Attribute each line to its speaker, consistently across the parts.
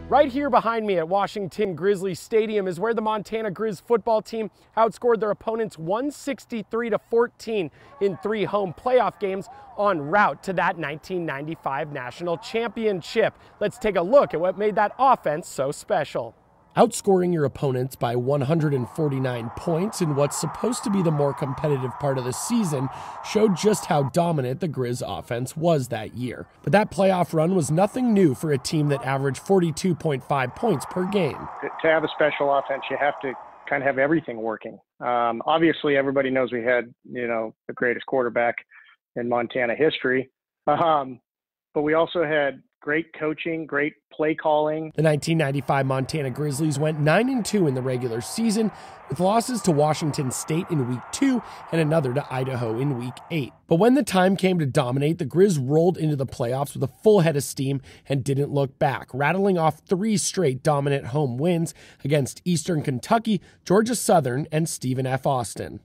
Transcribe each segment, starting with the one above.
Speaker 1: Right here behind me at Washington Grizzly Stadium is where the Montana Grizz football team outscored their opponents 163-14 in 3 home playoff games en route to that 1995 national championship. Let's take a look at what made that offense so special. Outscoring your opponents by 149 points in what's supposed to be the more competitive part of the season showed just how dominant the Grizz offense was that year. But that playoff run was nothing new for a team that averaged 42.5 points per game.
Speaker 2: To have a special offense, you have to kind of have everything working. Obviously, everybody knows we had, the greatest quarterback in Montana history. But we also had great coaching, great play calling.
Speaker 1: The 1995 Montana Grizzlies went 9-2 in the regular season, with losses to Washington State in Week 2 and another to Idaho in Week 8. But when the time came to dominate, the Grizz rolled into the playoffs with a full head of steam and didn't look back, rattling off 3 straight dominant home wins against Eastern Kentucky, Georgia Southern, and Stephen F. Austin.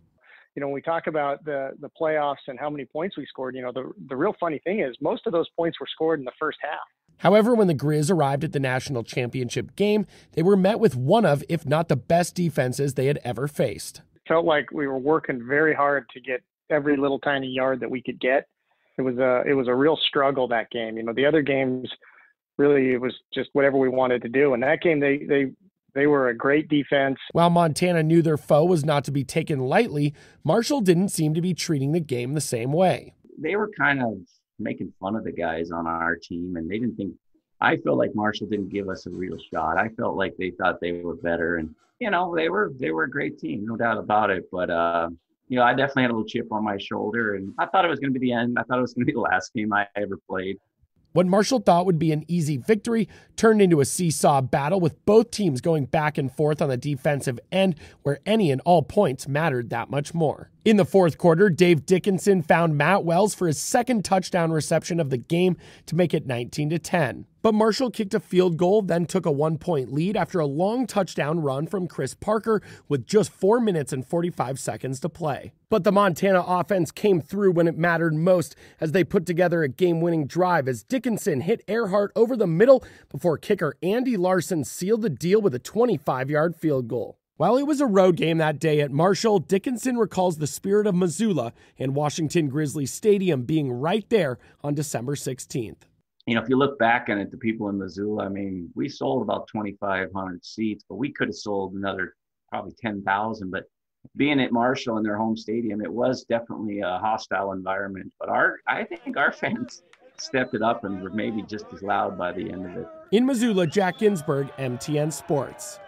Speaker 2: When we talk about the playoffs and how many points we scored, the real funny thing is most of those points were scored in the first half.
Speaker 1: However, when the Grizz arrived at the national championship game, they were met with one of, if not the best defenses they had ever faced.
Speaker 2: Felt like we were working very hard to get every little tiny yard that we could get. It was a real struggle that game. The other games, really, it was just whatever we wanted to do. And that game, they were a great defense.
Speaker 1: While Montana knew their foe was not to be taken lightly, Marshall didn't seem to be treating the game the same way.
Speaker 3: They were kind of making fun of the guys on our team, and I felt like Marshall didn't give us a real shot. I felt like they thought they were better, and they were a great team, no doubt about it. But I definitely had a little chip on my shoulder, and I thought it was going to be the end. I thought it was going to be the last game I ever played.
Speaker 1: What Marshall thought would be an easy victory turned into a seesaw battle, with both teams going back and forth on the defensive end, where any and all points mattered that much more. In the fourth quarter, Dave Dickinson found Matt Wells for his second touchdown reception of the game to make it 19-10. But Marshall kicked a field goal, then took a 1-point lead after a long touchdown run from Chris Parker with just 4 minutes and 45 seconds to play. But the Montana offense came through when it mattered most as they put together a game-winning drive as Dickinson hit Earhart over the middle before kicker Andy Larson sealed the deal with a 25-yard field goal. While it was a road game that day at Marshall, Dickinson recalls the spirit of Missoula and Washington Grizzly Stadium being right there on December 16th.
Speaker 3: If you look back on it, the people in Missoula, we sold about 2,500 seats, but we could have sold another probably 10,000. But being at Marshall in their home stadium, it was definitely a hostile environment. But I think our fans stepped it up and were maybe just as loud by the end of it.
Speaker 1: In Missoula, Jack Ginsburg, MTN Sports.